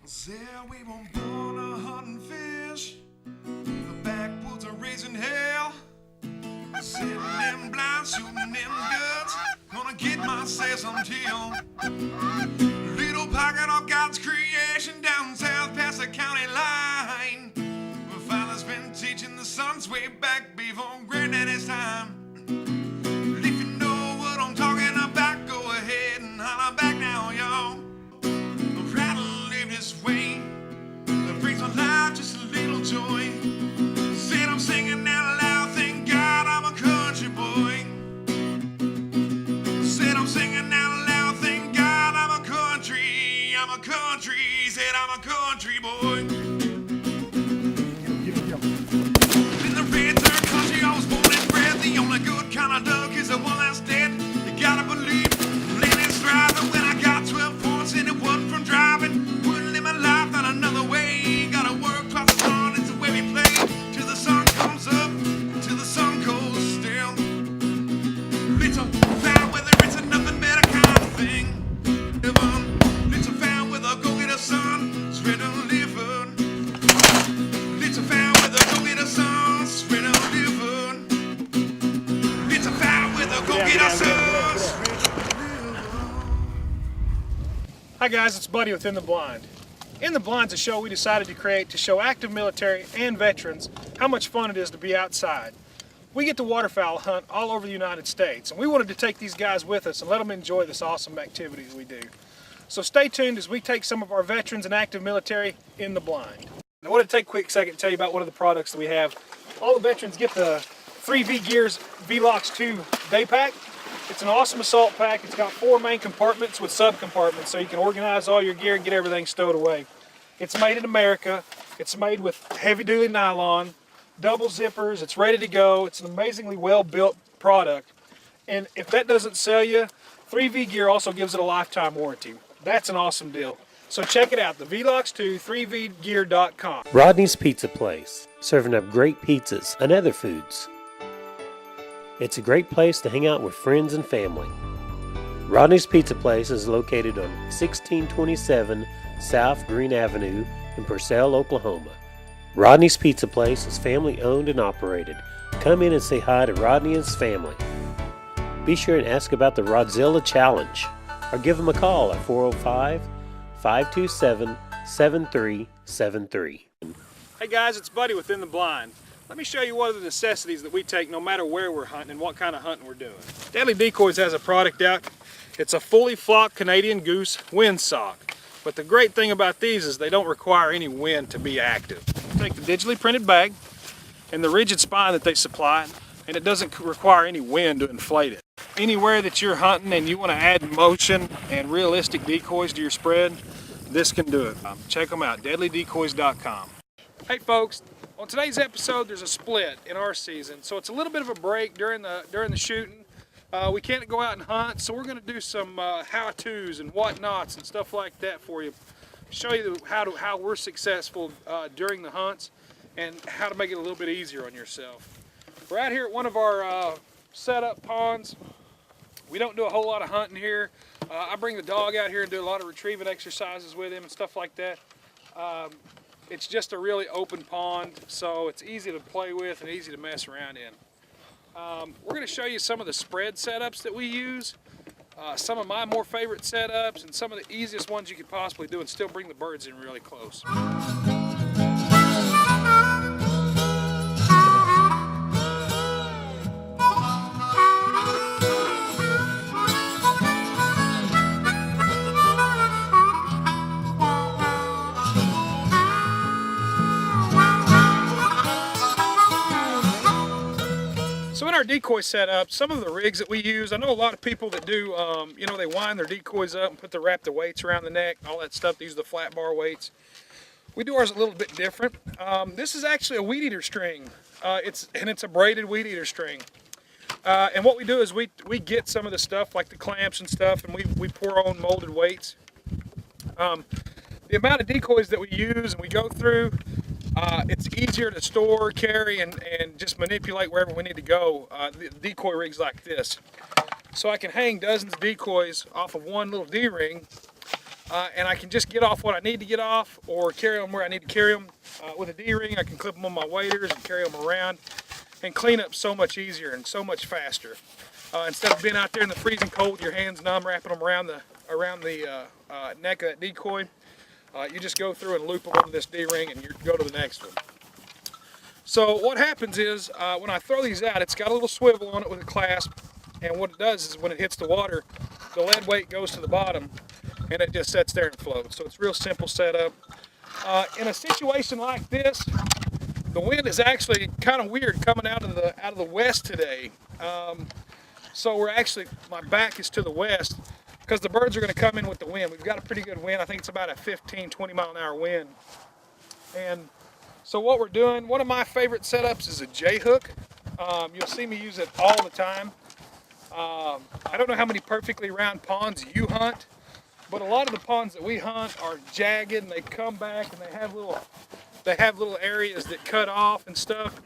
Said we were born to hunt and fish. The backwoods are raising hell. Sitting in blind, shooting in guts. Gonna get myself some till. Little pocket of God's creation down south past the county line. My father's been teaching the sons way back before granddaddy's time. If you know what I'm talking about, go ahead and holler back now, y'all. I'm proud to live this way. That brings my life just a little joy. Said I'm singing out loud, thank God I'm a country boy. Said I'm singing out loud, thank God I'm a country, said I'm a country boy. In the red dirt country I was born and bred. The only good kind of duck is the one that's dead. You gotta believe, land is thriving. When I got 12 points and it wasn't from driving. Wouldn't live my life not another way. Gotta work twice as hard, it's the way we play. Till the sun comes up, till the sun goes still. It's a found whether it's a nothing better kind of thing. It's a found with a go-getter son, spread and liver. It's a found with a go-getter son, spread and liver. It's a found with a go-getter son, spread and liver. Hi guys, it's Buddy with In the Blind. In the Blind's a show we decided to create to show active military and veterans how much fun it is to be outside. We get to waterfowl hunt all over the United States, and we wanted to take these guys with us and let them enjoy this awesome activities we do. So stay tuned as we take some of our veterans and active military in the blind. I want to take a quick second to tell you about one of the products that we have. All the veterans get the 3V Gears VLOX 2 day pack. It's an awesome assault pack. It's got 4 main compartments with sub-compartments so you can organize all your gear and get everything stowed away. It's made in America. It's made with heavy-duty nylon, double zippers. It's ready to go. It's an amazingly well-built product. And if that doesn't sell you, 3V Gear also gives it a lifetime warranty. That's an awesome deal. So check it out, the VLOX 2, 3vgear.com. Rodney's Pizza Place, serving up great pizzas and other foods. It's a great place to hang out with friends and family. Rodney's Pizza Place is located on 1627 South Green Avenue in Purcell, Oklahoma. Rodney's Pizza Place is family owned and operated. Come in and say hi to Rodney and his family. Be sure and ask about the Rodzilla Challenge or give them a call at 405-527-7373. Hey guys, it's Buddy with In the Blind. Let me show you one of the necessities that we take no matter where we're hunting and what kind of hunting we're doing. Deadly Decoys has a product out. It's a fully flocked Canadian goose windsock. But the great thing about these is they don't require any wind to be active. Take the digitally printed bag and the rigid spine that they supply, and it doesn't require any wind to inflate it. Anywhere that you're hunting and you want to add motion and realistic decoys to your spread, this can do it. Check them out, deadlydecoys.com. Hey folks, on today's episode there's a split in our season, so it's a little bit of a break during the shooting. We can't go out and hunt, so we're going to do some how-tos and whatnots and stuff like that for you. Show you how we're successful during the hunts and how to make it a little bit easier on yourself. We're out here at one of our setup ponds. We don't do a whole lot of hunting here. I bring the dog out here and do a lot of retrieving exercises with him and stuff like that. It's just a really open pond, so it's easy to play with and easy to mess around in. We're going to show you some of the spread setups that we use, some of my more favorite setups, and some of the easiest ones you could possibly do and still bring the birds in really close. So in our decoy setup, some of the rigs that we use, I know a lot of people that do, you know, they wind their decoys up and wrap the weights around the neck, all that stuff. They use the flat bar weights. We do ours a little bit different. This is actually a weed eater string. It's a braided weed eater string. And what we do is we get some of the stuff like the clamps and stuff, and we pour on molded weights. The amount of decoys that we use and we go through, it's easier to store, carry, and just manipulate wherever we need to go. The decoy rigs like this. So I can hang dozens of decoys off of one little D-ring and I can just get off what I need to get off or carry them where I need to carry them. With a D-ring, I can clip them on my waders and carry them around and clean up so much easier and so much faster. Instead of being out there in the freezing cold with your hands numb, wrapping them around the neck of that decoy, you just go through and loop them onto this D-ring and you go to the next one. So what happens is, when I throw these out, it's got a little swivel on it with a clasp, and what it does is when it hits the water, the lead weight goes to the bottom and it just sits there and floats. So it's a real simple setup. In a situation like this, the wind is actually kind of weird coming out of the west today. So we're actually, my back is to the west because the birds are going to come in with the wind. We've got a pretty good wind. I think it's about a 15, 20 mile an hour wind. And so what we're doing, one of my favorite setups is a J-hook. You'll see me use it all the time. I don't know how many perfectly round ponds you hunt, but a lot of the ponds that we hunt are jagged and they come back and they have little areas that cut off and stuff.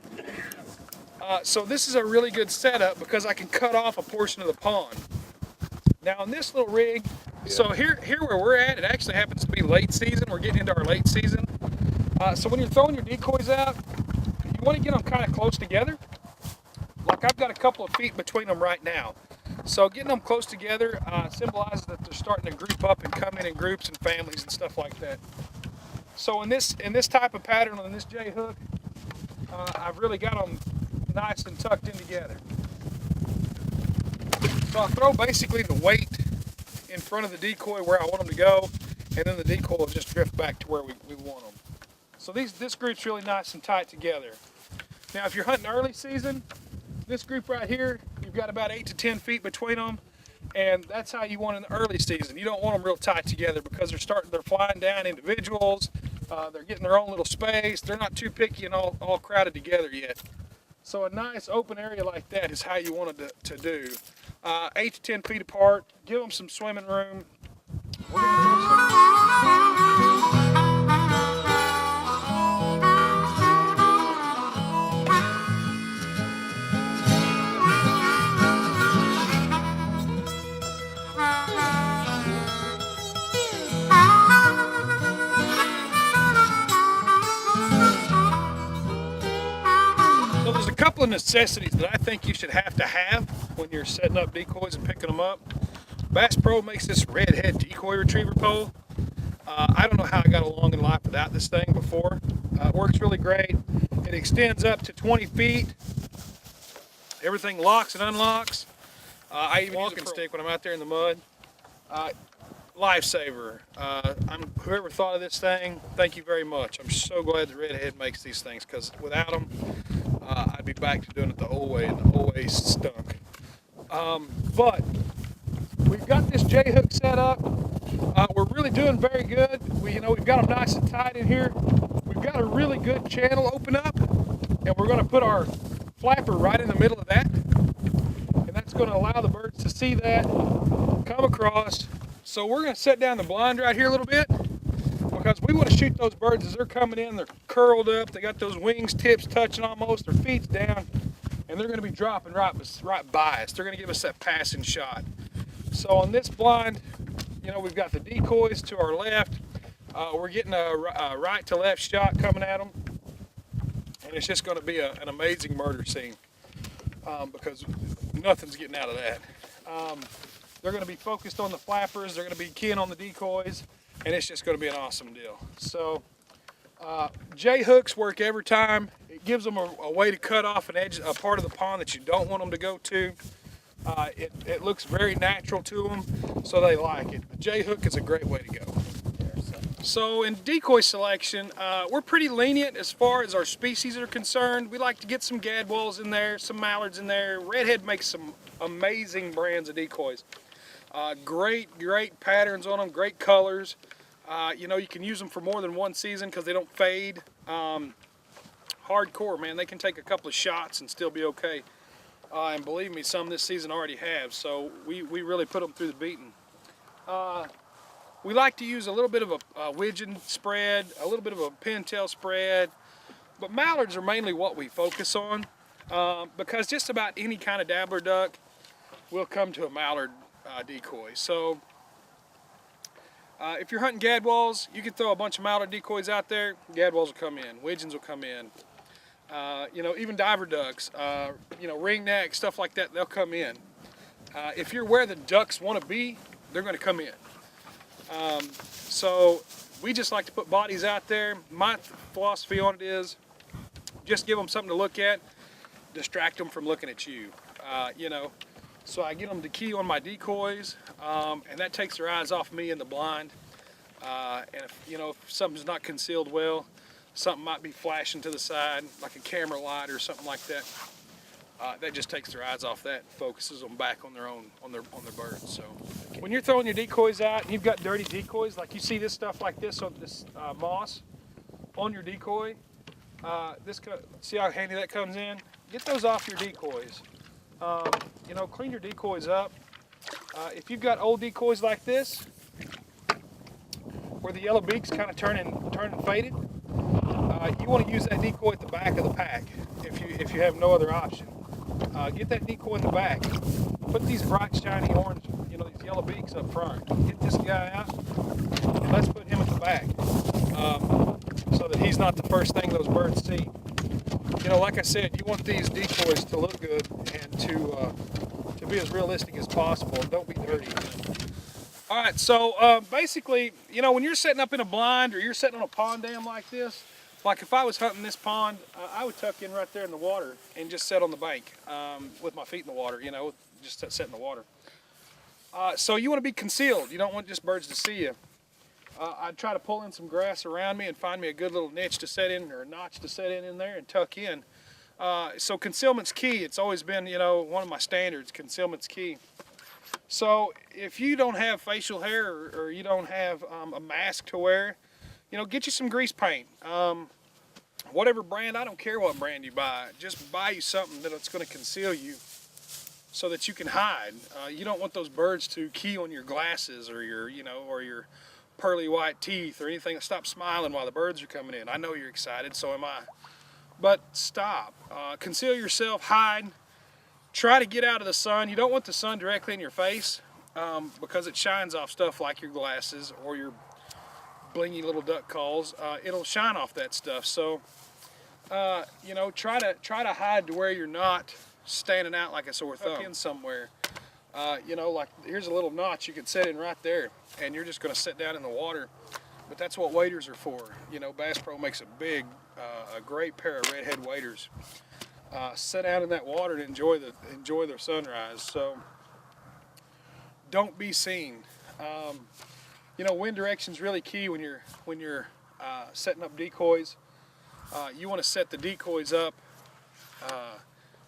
So this is a really good setup because I can cut off a portion of the pond. Now on this little rig, so here where we're at, it actually happens to be late season. We're getting into our late season. So when you're throwing your decoys out, you want to get them kind of close together. Like I've got a couple of feet between them right now. So getting them close together symbolizes that they're starting to group up and come in groups and families and stuff like that. So in this type of pattern on this J-hook, I've really got them nice and tucked in together. So I throw basically the weight in front of the decoy where I want them to go, and then the decoy will just drift back to where we want them. So this group's really nice and tight together. Now if you're hunting early season, this group right here, you've got about 8 to 10 feet between them, and that's how you want in the early season. You don't want them real tight together because they're flying down individuals, they're getting their own little space, they're not too picky and all crowded together yet. So a nice open area like that is how you want it to do. 8 to 10 feet apart, give them some swimming room. We're gonna So there's a couple of necessities that I think you should have to have when you're setting up decoys and picking them up. Bass Pro makes this redhead decoy retriever pole. I don't know how I got along in life without this thing before. It works really great. It extends up to 20 feet. Everything locks and unlocks. I even use a stick when I'm out there in the mud. Lifesaver. Whoever thought of this thing, thank you very much. I'm so glad that Redhead makes these things because without them, I'd be back to doing it the old way, and the old way stunk. But we've got this J-hook set up. We're really doing very good. We've got them nice and tight in here. We've got a really good channel open up, and we're going to put our flapper right in the middle of that, and that's going to allow the birds to see that, come across. So we're going to set down the blind right here a little bit because we want to shoot those birds as they're coming in. They're curled up, they got those wings tips touching almost, their feet's down, and they're going to be dropping right by us. They're going to give us that passing shot. So on this blind, we've got the decoys to our left. We're getting a right to left shot coming at them, and it's just going to be an amazing murder scene because nothing's getting out of that. They're going to be focused on the flappers, they're going to be keying on the decoys, and it's just going to be an awesome deal. So J-hooks work every time. It gives them a way to cut off a part of the pond that you don't want them to go to. It looks very natural to them, so they like it. The J-hook is a great way to go. So in decoy selection, we're pretty lenient as far as our species are concerned. We like to get some gadwalls in there, some mallards in there. Redhead makes some amazing brands of decoys. Great patterns on them, great colors. You can use them for more than one season because they don't fade. Hardcore, man, they can take a couple of shots and still be okay. And believe me, some this season already have, so we really put them through the beating. We like to use a little bit of a widgeon spread, a little bit of a pintail spread, but mallards are mainly what we focus on because just about any kind of dabbler duck will come to a mallard decoy. So If you're hunting gadwalls, you can throw a bunch of mallard decoys out there. Gadwalls will come in, widgeons will come in. You know, even diver ducks, you know, ringneck, stuff like that, they'll come in. If you're where the ducks want to be, they're going to come in. So we just like to put bodies out there. My philosophy on it is just give them something to look at, distract them from looking at you. You know, so I get them to key on my decoys, and that takes their eyes off me in the blind. And if, you know, if something's not concealed well, something might be flashing to the side, like a camera light or something like that. That just takes their eyes off that and focuses them back on their birds. So when you're throwing your decoys out and you've got dirty decoys, like you see this stuff like this on this moss on your decoy, see how handy that comes in? Get those off your decoys. You know, clean your decoys up. If you've got old decoys like this, where the yellow beak's kind of turning faded, you want to use that decoy at the back of the pack if you have no other option. Get that decoy in the back. Put these bright, shiny orange, you know, these yellow beaks up front. Get this guy out, and let's put him at the back, so that he's not the first thing those birds see. You know, like I said, you want these decoys to look good and to be as realistic as possible, and don't be dirty. All right, so basically, you know, when you're setting up in a blind or you're setting on a pond dam like this, like if I was hunting this pond, I would tuck in right there in the water and just sit on the bank with my feet in the water, you know, just sit in the water. So you want to be concealed. You don't want just birds to see you. I'd try to pull in some grass around me and find me a good little niche to set in, or a notch to set in there and tuck in. So concealment's key. It's always been, you know, one of my standards. Concealment's key. So if you don't have facial hair or you don't have a mask to wear, you know, get you some grease paint. Whatever brand, I don't care what brand you buy. Just buy you something that's going to conceal you so that you can hide. You don't want those birds to key on your glasses or your, you know, or your pearly white teeth or anything. Stop smiling while the birds are coming in. I know you're excited, so am I. But stop. Conceal yourself, hide. Try to get out of the sun. You don't want the sun directly in your face because it shines off stuff like your glasses or your blingy little duck calls. It'll shine off that stuff. So, you know, try to hide to where you're not standing out like a sore thumb. In somewhere. You know, like here's a little notch you could set in right there, and you're just going to sit down in the water. But that's what waders are for. You know, Bass Pro makes a great pair of redhead waders. Sit down in that water and enjoy the sunrise. So don't be seen. You know, wind direction's really key when you're setting up decoys. You want to set the decoys up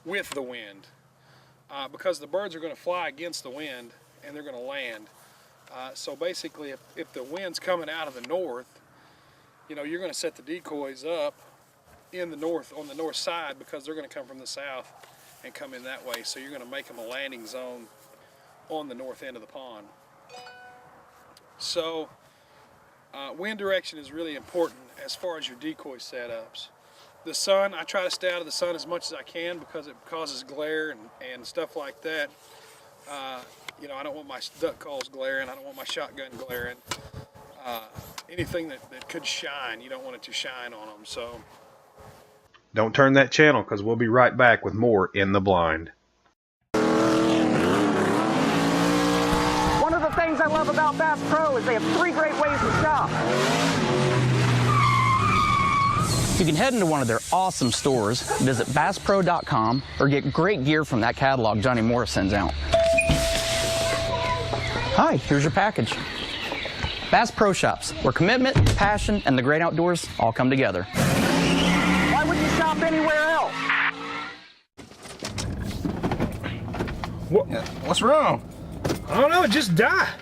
with the wind because the birds are going to fly against the wind and they're going to land. So basically, if the wind's coming out of the north, you know, you're going to set the decoys up in the north, on the north side, because they're going to come from the south and come in that way. So you're going to make them a landing zone on the north end of the pond. So wind direction is really important as far as your decoy setups. The sun, I try to stay out of the sun as much as I can because it causes glare and stuff like that. You know, I don't want my duck calls glaring, I don't want my shotgun glaring. Anything that could shine, you don't want it to shine on them. So don't turn that channel, because we'll be right back with more In the Blind. One of the things I love about Bass Pro is they have 3 great ways to shop. You can head into one of their awesome stores, visit BassPro.com, or get great gear from that catalog Johnny Morris sends out. Hi, here's your package. Bass Pro Shops, where commitment, passion, and the great outdoors all come together. Why would you shop anywhere else? What's wrong? I don't know, it just died.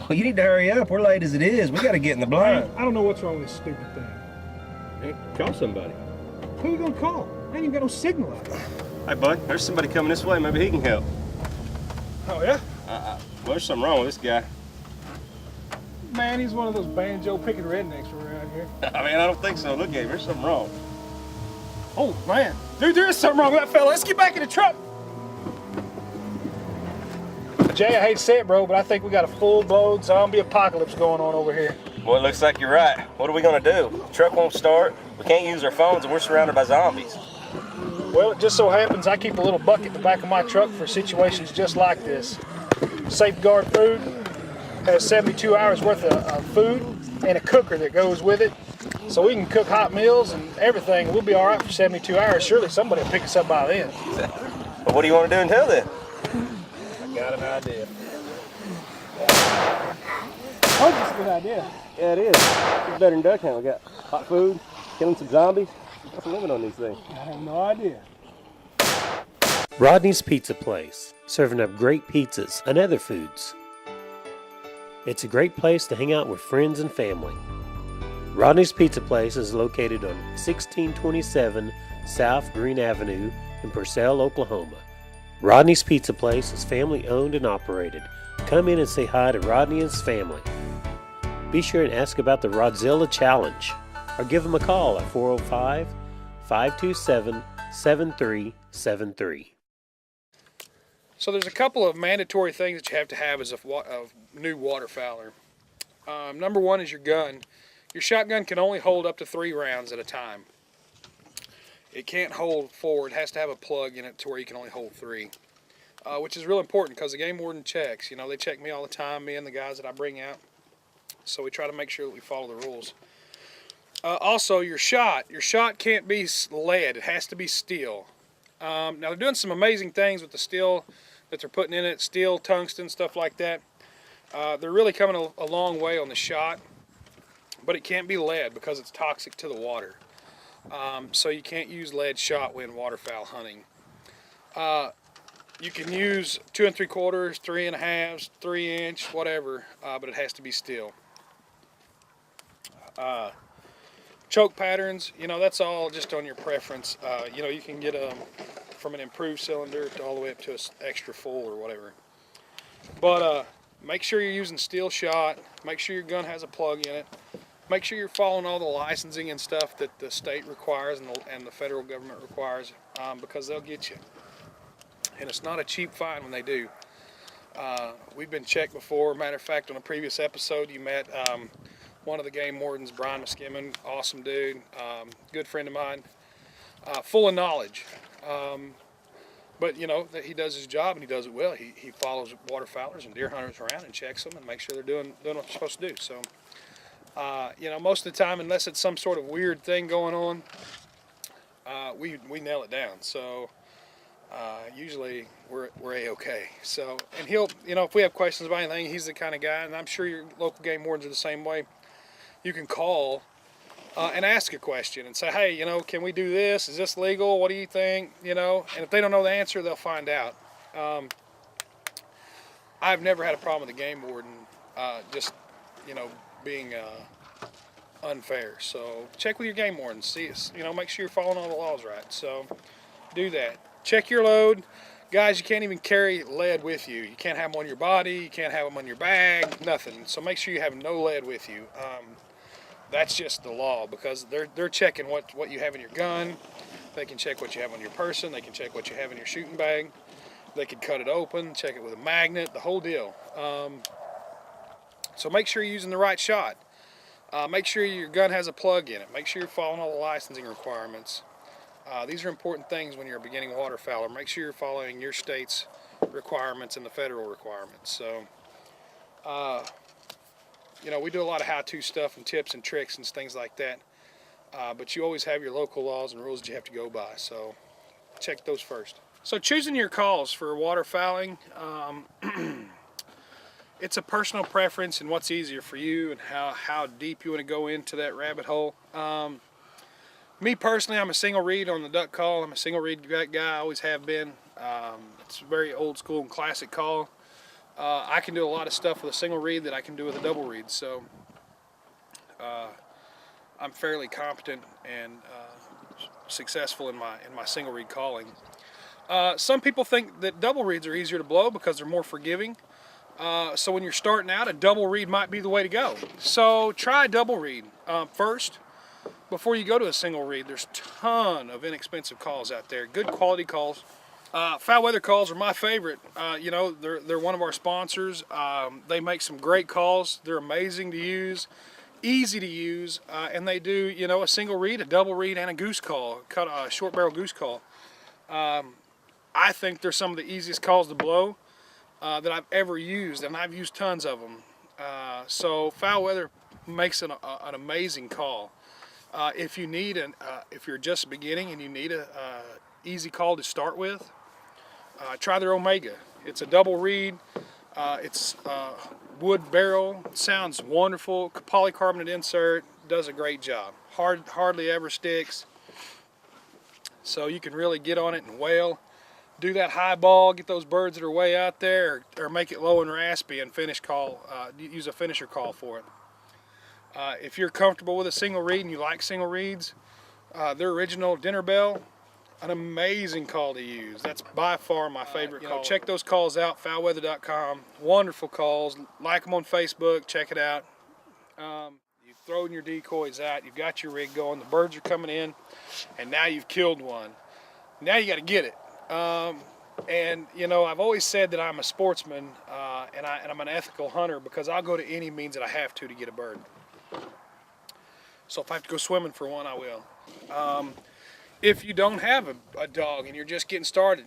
Well, you need to hurry up. We're late as it is. We got to get in the blind. I don't know what's wrong with this stupid thing. Hey, call somebody. Who are you gonna call? I ain't even got no signal out there. Hey, bud, there's somebody coming this way. Maybe he can help. Oh, yeah? Well, there's something wrong with this guy. Man, he's one of those banjo picking rednecks around here. I mean, I don't think so. Look at him. There's something wrong. Oh, man. Dude, there is something wrong with that fella. Let's get back in the truck. Jay, I hate to say it, bro, but I think we got a full-blown zombie apocalypse going on over here. Well, it looks like you're right. What are we gonna do? The truck won't start. We can't use our phones, and we're surrounded by zombies. Well, it just so happens I keep a little bucket in the back of my truck for situations just like this. Safeguard Food has 72 hours worth of food and a cooker that goes with it. So we can cook hot meals and everything. We'll be all right for 72 hours. Surely somebody will pick us up by then. But what do you want to do until then? I got an idea. Oh, that's a good idea. Yeah, it is. It's better than duck hunt. We got hot food, killing some zombies. What's the limit on these things? I have no idea. Rodney's Pizza Place, serving up great pizzas and other foods. It's a great place to hang out with friends and family. Rodney's Pizza Place is located on 1627 South Green Avenue in Purcell, Oklahoma. Rodney's Pizza Place is family owned and operated. Come in and say hi to Rodney and his family. Be sure and ask about the Rodzilla Challenge or give them a call at 405-527-7373. So there's a couple of mandatory things that you have to have as a new waterfowler. Number one is your gun. Your shotgun can only hold up to 3 rounds at a time. It can't hold 4. It has to have a plug in it to where you can only hold 3, which is real important because the game warden checks. You know, they check me all the time, me and the guys that I bring out. So we try to make sure that we follow the rules. Also, your shot can't be lead. It has to be steel. Now they're doing some amazing things with the steel that they're putting in it, steel, tungsten, stuff like that. They're really coming a long way on the shot, but it can't be lead because it's toxic to the water. So you can't use lead shot when waterfowl hunting. You can use 2 3/4, 3 1/2, 3-inch, whatever, but it has to be steel. Choke patterns, you know, that's all just on your preference. You know, you can get from an improved cylinder to all the way up to an extra full or whatever. But make sure you're using steel shot. Make sure your gun has a plug in it. Make sure you're following all the licensing and stuff that the state requires and the federal government requires, because they'll get you. And it's not a cheap find when they do. We've been checked before. Matter of fact, on a previous episode, you met one of the game wardens, Brian Muskimmin, awesome dude, good friend of mine, full of knowledge. But you know, that he does his job and he does it well. He follows waterfowlers and deer hunters around and checks them and makes sure they're doing what they're supposed to do. So, you know, most of the time, unless it's some sort of weird thing going on, we nail it down. So usually we're A-okay. So, and he'll, you know, if we have questions about anything, he's the kind of guy, and I'm sure your local game wardens are the same way. You can call and ask a question and say, hey, you know, can we do this? Is this legal? What do you think? You know, and if they don't know the answer, they'll find out. I've never had a problem with the game warden just, you know, being unfair. So check with your game warden. See, you know, make sure you're following all the laws right. So do that. Check your load. Guys, you can't even carry lead with you. You can't have them on your body. You can't have them on your bag. Nothing. So make sure you have no lead with you. That's just the law, because they're checking what you have in your gun. They can check what you have on your person. They can check what you have in your shooting bag. They can cut it open, check it with a magnet, the whole deal. So make sure you're using the right shot. Make sure your gun has a plug in it. Make sure you're following all the licensing requirements. These are important things when you're a beginning waterfowler. Make sure you're following your state's requirements and the federal requirements. So, you know, we do a lot of how-to stuff and tips and tricks and things like that. But you always have your local laws and rules that you have to go by. So check those first. So choosing your calls for waterfowling, it's a personal preference and what's easier for you and how deep you want to go into that rabbit hole. Me personally, I'm a single reed on the duck call. I'm a single reed guy, I always have been. It's a very old school and classic call. I can do a lot of stuff with a single reed that I can do with a double reed, so I'm fairly competent and successful in my single reed calling. Some people think that double reeds are easier to blow because they're more forgiving. So when you're starting out, a double reed might be the way to go. So try a double reed first before you go to a single reed. There's a ton of inexpensive calls out there, good quality calls. Foul weather calls are my favorite. You know, they're one of our sponsors. They make some great calls. They're amazing to use, easy to use, and they do, you know, a single reed, a double reed, and a goose call, a short barrel goose call. I think they're some of the easiest calls to blow that I've ever used, and I've used tons of them. So foul weather makes an amazing call. If you need if you're just beginning and you need a easy call to start with, try their Omega. It's a double reed. It's wood barrel. Sounds wonderful. Polycarbonate insert. Does a great job. Hardly ever sticks. So you can really get on it and wail. Do that high ball. Get those birds that are way out there, or make it low and raspy and finish call. Use a finisher call for it. If you're comfortable with a single reed and you like single reeds, their original dinner bell. An amazing call to use. That's by far my favorite call. Check those calls out, foulweather.com. Wonderful calls. Like them on Facebook. Check it out. You've thrown your decoys out. You've got your rig going. The birds are coming in, and now you've killed one. Now you got to get it. And you know, I've always said that I'm a sportsman, and I'm an ethical hunter because I'll go to any means that I have to get a bird. So if I have to go swimming for one, I will. If you don't have a dog and you're just getting started,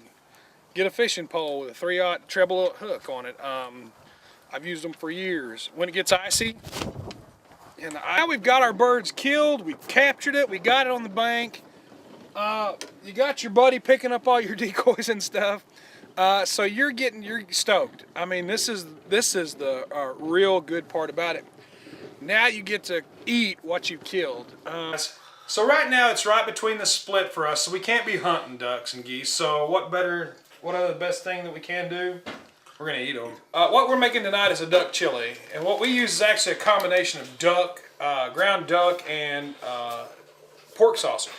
get a fishing pole with a 3/0 treble hook on it. I've used them for years. When it gets icy, and now we've got our birds killed, we've captured it, we got it on the bank. You got your buddy picking up all your decoys and stuff, so you're stoked. I mean, this is the real good part about it. Now you get to eat what you've killed. So right now it's right between the split for us, so we can't be hunting ducks and geese. So what other best thing that we can do? We're gonna eat them. What we're making tonight is a duck chili, and what we use is actually a combination of duck, ground duck, and pork saucer.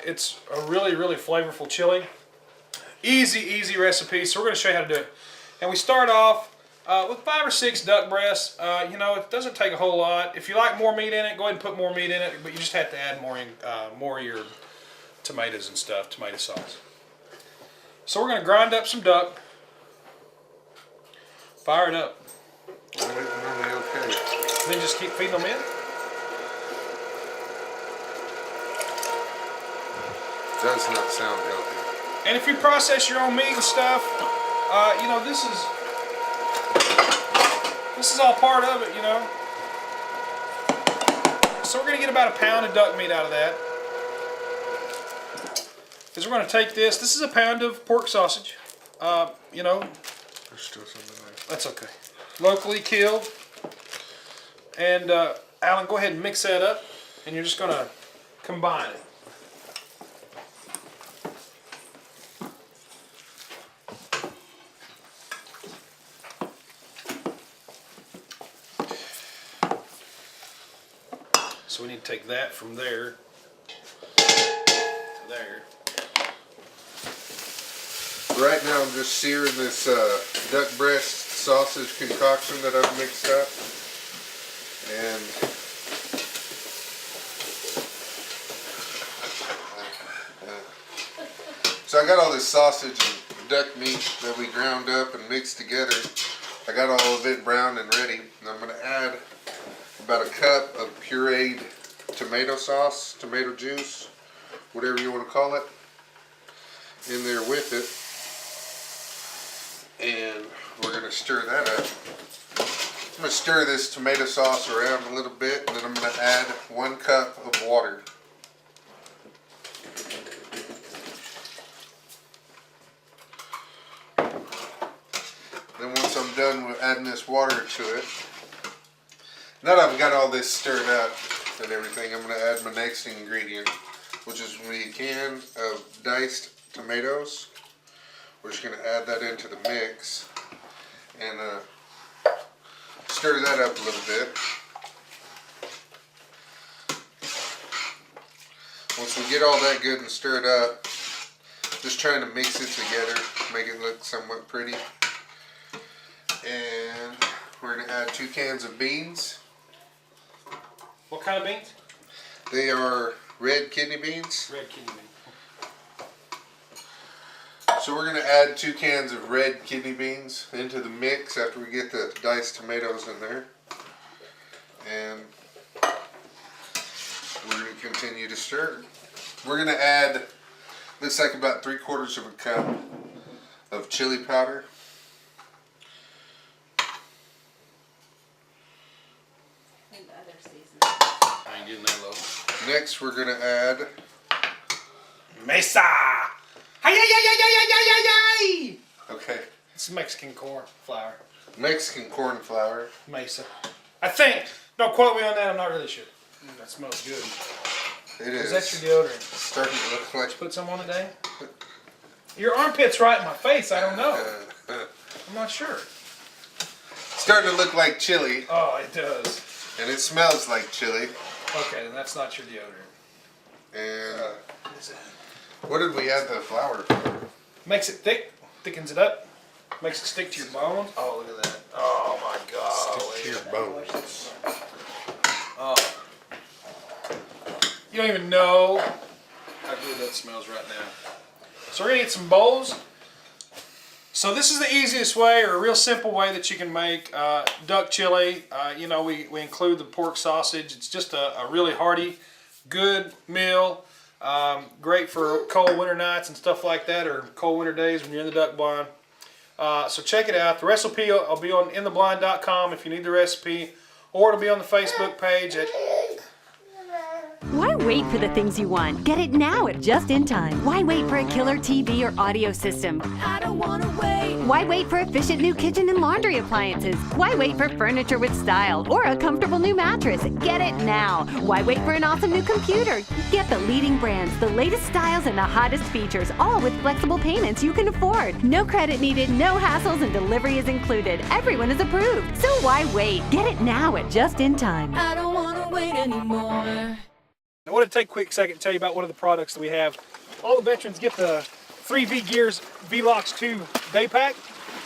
It's a really, really flavorful chili. Easy recipe. So we're gonna show you how to do it. And we start off with 5 or 6 duck breasts. You know, it doesn't take a whole lot. If you like more meat in it, go ahead and put more meat in it, but you just have to add more of your tomatoes and stuff, tomato sauce. So we're going to grind up some duck. Fire it up. Okay. Then just keep feeding them in. Does not sound healthy. And if you process your own meat and stuff, you know, this is all part of it, you know. So we're going to get about 1 pound of duck meat out of that. Because we're going to take this. This is 1 pound of pork sausage. You know. There's still something there. That's okay. Locally killed. And Alan, go ahead and mix that up. And you're just going to combine it. So we need to take that from there to there. Right now I'm just searing this duck breast sausage concoction that I've mixed up. And so I got all this sausage and duck meat that we ground up and mixed together. I got all of it browned and ready. And I'm going to add about 1 cup of pureed tomato sauce, tomato juice, whatever you want to call it, in there with it. And we're going to stir that up. I'm going to stir this tomato sauce around a little bit, and then I'm going to add 1 cup of water. Then once I'm done with adding this water to it, now that I've got all this stirred up and everything, I'm going to add my next ingredient, which is going to be a can of diced tomatoes. We're just going to add that into the mix and stir that up a little bit. Once we get all that good and stirred up, just trying to mix it together, make it look somewhat pretty. And we're going to add 2 cans of beans. What kind of beans? They are red kidney beans. Red kidney beans. So we're going to add 2 cans of red kidney beans into the mix after we get the diced tomatoes in there. And we're going to continue to stir. We're going to add, looks like about 3/4 of a cup of chili powder. And other seasonings. I ain't getting that low. Next we're going to add Mesa! Hi-yi-yi-yi-yi-yi-yi-yi! okay, It's Mexican corn flour. Mexican corn flour. Mesa. I think. Don't quote me on that. I'm not really sure. That smells good. It is. Is that your deodorant? It's starting to look like Put some on today? Your armpit's right in my face. I don't know. I'm not sure. starting to look like chili, Oh, it does. and it smells like chili. Okay, then that's not your deodorant. And What is that? what did we add the flour for? Makes it thick. Thickens it up. Makes it stick to your bones. Oh, look at that. Oh, my God. To your bones. Oh. You don't even know how good that smells right now. So we're gonna get some bowls. So this is the easiest way, or a real simple way that you can make duck chili. You know, we include the pork sausage. It's just a really hearty, good meal. Great for cold winter nights and stuff like that, or cold winter days when you're in the duck blind. So check it out. The recipe will be on intheblind.com if you need the recipe, or it'll be on the Facebook page at... Why wait for the things you want? Get it now at Just In Time. Why wait for a killer TV or audio system? I don't want to wait. Why wait for efficient new kitchen and laundry appliances? Why wait for furniture with style or a comfortable new mattress? Get it now. Why wait for an awesome new computer? Get the leading brands, the latest styles, and the hottest features, all with flexible payments you can afford. No credit needed, no hassles, and delivery is included. Everyone is approved. So why wait? Get it now at Just In Time. I don't want to wait anymore. I want to take a quick second to tell you about one of the products that we have. All the veterans get the 3V Gears VLOX 2 day pack.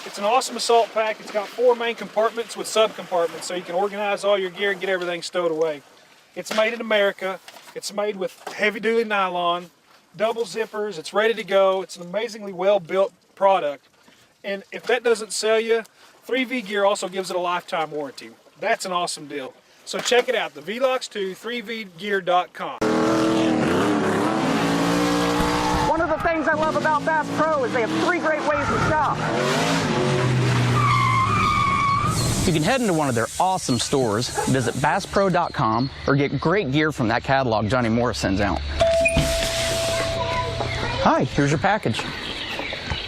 It's an awesome assault pack. It's got 4 main compartments with sub-compartments so you can organize all your gear and get everything stowed away. It's made in America. It's made with heavy-duty nylon, double zippers. It's ready to go. It's an amazingly well-built product. And if that doesn't sell you, 3V Gear also gives it a lifetime warranty. That's an awesome deal. So check it out, the VLOX 2, 3vgear.com. One of the things I love about Bass Pro is they have 3 great ways to shop. You can head into one of their awesome stores, visit BassPro.com, or get great gear from that catalog Johnny Morris sends out. Hi, here's your package.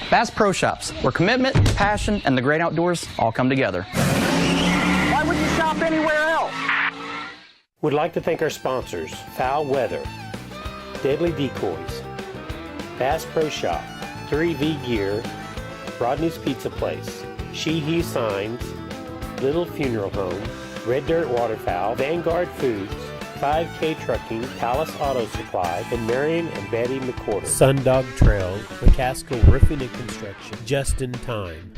Bass Pro Shops, where commitment, passion, and the great outdoors all come together. Why would you shop anywhere else? We'd like to thank our sponsors, Foul Weather, Deadly Decoys, Bass Pro Shop, 3V Gear, Rodney's Pizza Place, She-He Signs, Little Funeral Home, Red Dirt Waterfowl, Vanguard Foods, 5K Trucking, Palace Auto Supply, and Marion and Betty McCorder. Sundog Trails, McCaskill Roofing and Construction, Just In Time.